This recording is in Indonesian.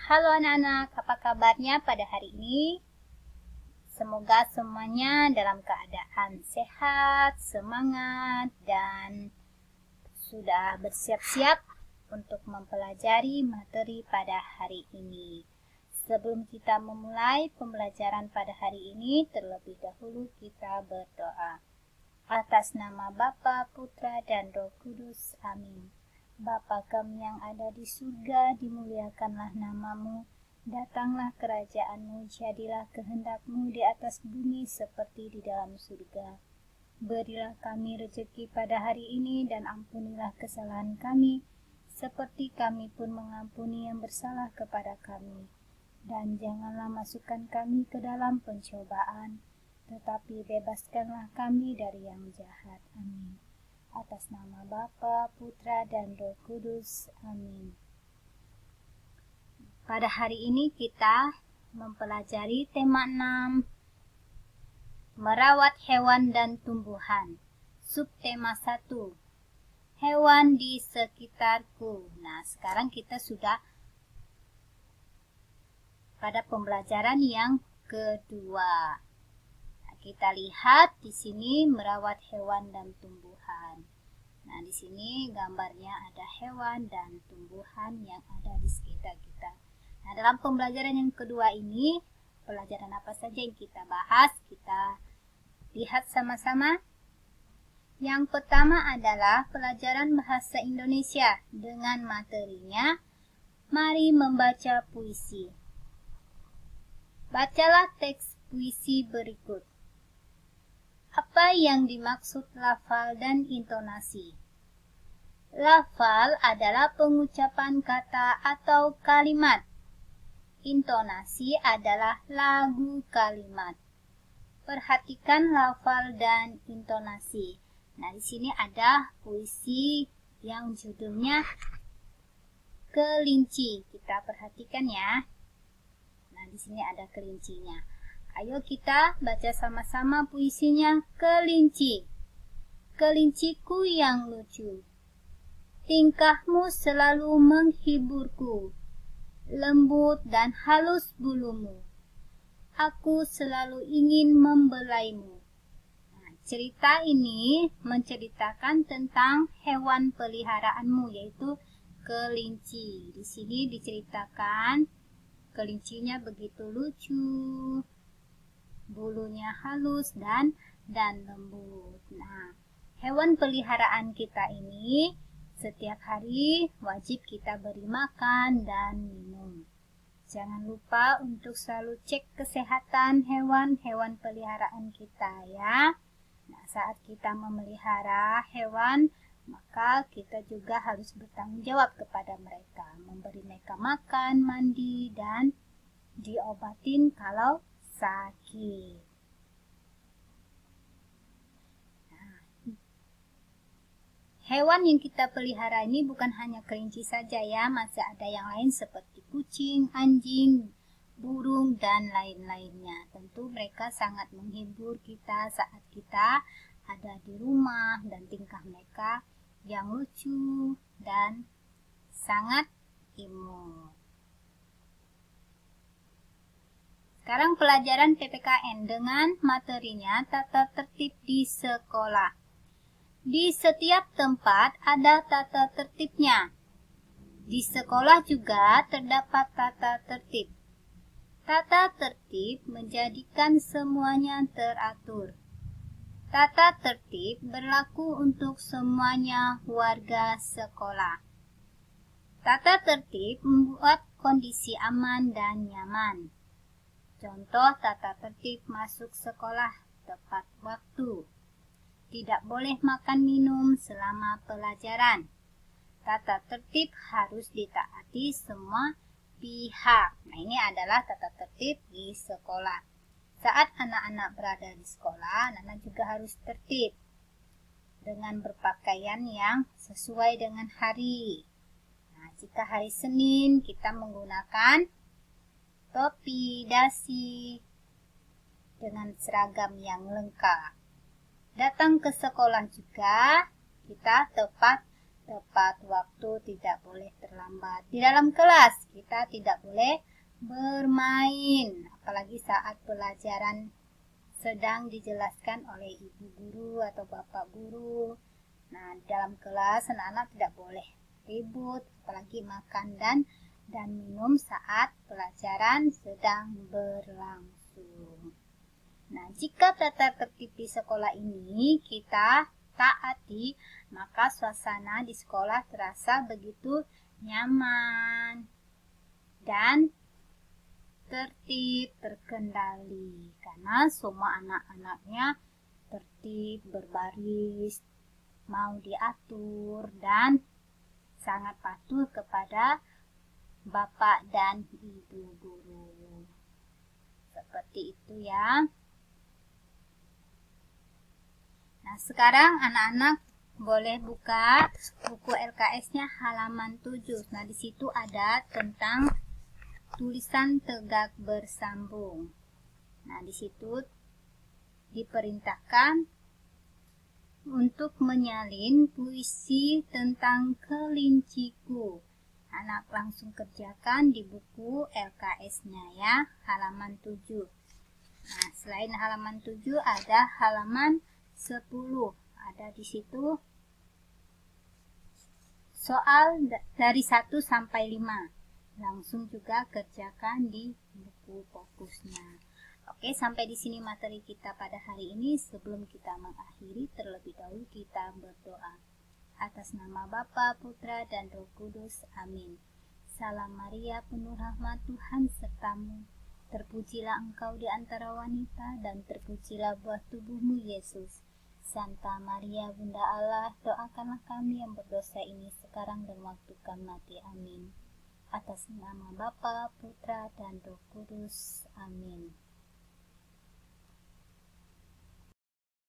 Halo anak-anak, apa kabarnya pada hari ini? Semoga semuanya dalam keadaan sehat, semangat, dan sudah bersiap-siap untuk mempelajari materi pada hari ini. Sebelum kita memulai pembelajaran pada hari ini, terlebih dahulu kita berdoa. Atas nama Bapa, Putra, dan Roh Kudus. Amin. Bapa kami yang ada di surga, dimuliakanlah namamu. Datanglah kerajaan-Mu, jadilah kehendak-Mu di atas bumi seperti di dalam surga. Berilah kami rezeki pada hari ini dan ampunilah kesalahan kami, seperti kami pun mengampuni yang bersalah kepada kami. Dan janganlah masukkan kami ke dalam pencobaan, tetapi bebaskanlah kami dari yang jahat. Amin. Atas nama Bapa, Putra, dan Roh Kudus. Amin. Pada hari ini kita mempelajari tema 6, merawat hewan dan tumbuhan. Subtema 1, hewan di sekitarku. Nah, sekarang kita sudah pada pembelajaran yang kedua. Kita lihat di sini merawat hewan dan tumbuhan. Nah, di sini gambarnya ada hewan dan tumbuhan yang ada di sekitar kita. Nah, dalam pembelajaran yang kedua ini, pelajaran apa saja yang kita bahas? Kita lihat sama-sama. Yang pertama adalah pelajaran bahasa Indonesia dengan materinya, mari membaca puisi. Bacalah teks puisi berikut. Apa yang dimaksud lafal dan intonasi? Lafal adalah pengucapan kata atau kalimat. Intonasi adalah lagu kalimat. Perhatikan lafal dan intonasi. Nah, di sini ada puisi yang judulnya Kelinci. Kita perhatikan ya. Nah, di sini ada kelincinya. Ayo kita baca sama-sama puisinya. Kelinci. Kelinciku yang lucu, tingkahmu selalu menghiburku, lembut dan halus bulumu, aku selalu ingin membelaimu. Nah, cerita ini menceritakan tentang hewan peliharaanmu, yaitu kelinci. Di sini diceritakan kelincinya begitu lucu, bulunya halus dan lembut. Nah, hewan peliharaan kita ini setiap hari wajib kita beri makan dan minum. Jangan lupa untuk selalu cek kesehatan hewan-hewan peliharaan kita ya. Nah, saat kita memelihara hewan, maka kita juga harus bertanggung jawab kepada mereka, memberi mereka makan, mandi, dan diobatin kalau sakit. Nah, hewan yang kita pelihara ini bukan hanya kelinci saja ya, masih ada yang lain seperti kucing, anjing, burung, dan lain-lainnya. Tentu mereka sangat menghibur kita saat kita ada di rumah, dan tingkah mereka yang lucu dan sangat imut. Sekarang pelajaran PPKN dengan materinya tata tertib di sekolah. Di setiap tempat ada tata tertibnya. Di sekolah juga terdapat tata tertib. Tata tertib menjadikan semuanya teratur. Tata tertib berlaku untuk semuanya warga sekolah. Tata tertib membuat kondisi aman dan nyaman. Contoh tata tertib masuk sekolah tepat waktu. Tidak boleh makan minum selama pelajaran. Tata tertib harus ditaati semua pihak. Nah, ini adalah tata tertib di sekolah. Saat anak-anak berada di sekolah, anak-anak juga harus tertib dengan berpakaian yang sesuai dengan hari. Nah, jika hari Senin kita menggunakan topi, dasi, dengan seragam yang lengkap. Datang ke sekolah juga kita tepat tepat waktu, tidak boleh terlambat. Di dalam kelas kita tidak boleh bermain, apalagi saat pelajaran sedang dijelaskan oleh ibu guru atau bapak guru. Nah, di dalam kelas anak-anak tidak boleh ribut, apalagi makan dan minum saat pelajaran sedang berlangsung. Nah, jika tata tertib di sekolah ini kita taati, maka suasana di sekolah terasa begitu nyaman dan tertib, terkendali, karena semua anak-anaknya tertib, berbaris, mau diatur, dan sangat patuh kepada bapak dan ibu guru. Seperti itu ya. Nah, sekarang anak-anak boleh buka buku LKS-nya halaman 7. Nah, di situ ada tentang tulisan tegak bersambung. Nah, di situ diperintahkan untuk menyalin puisi tentang kelinciku. Anak langsung kerjakan di buku LKS-nya ya, halaman 7. Nah, selain halaman 7 ada halaman 10. Ada di situ soal dari 1 sampai 5. Langsung juga kerjakan di buku fokusnya. Oke, sampai di sini materi kita pada hari ini. Sebelum kita mengakhiri, terlebih dahulu kita berdoa. Atas nama Bapa, Putra, dan Roh Kudus. Amin. Salam Maria, penuh rahmat, Tuhan sertamu. Terpujilah engkau di antara wanita, dan terpujilah buah tubuhmu, Yesus. Santa Maria, Bunda Allah, doakanlah kami yang berdosa ini sekarang dan waktu kami mati. Amin. Atas nama Bapa, Putra, dan Roh Kudus. Amin.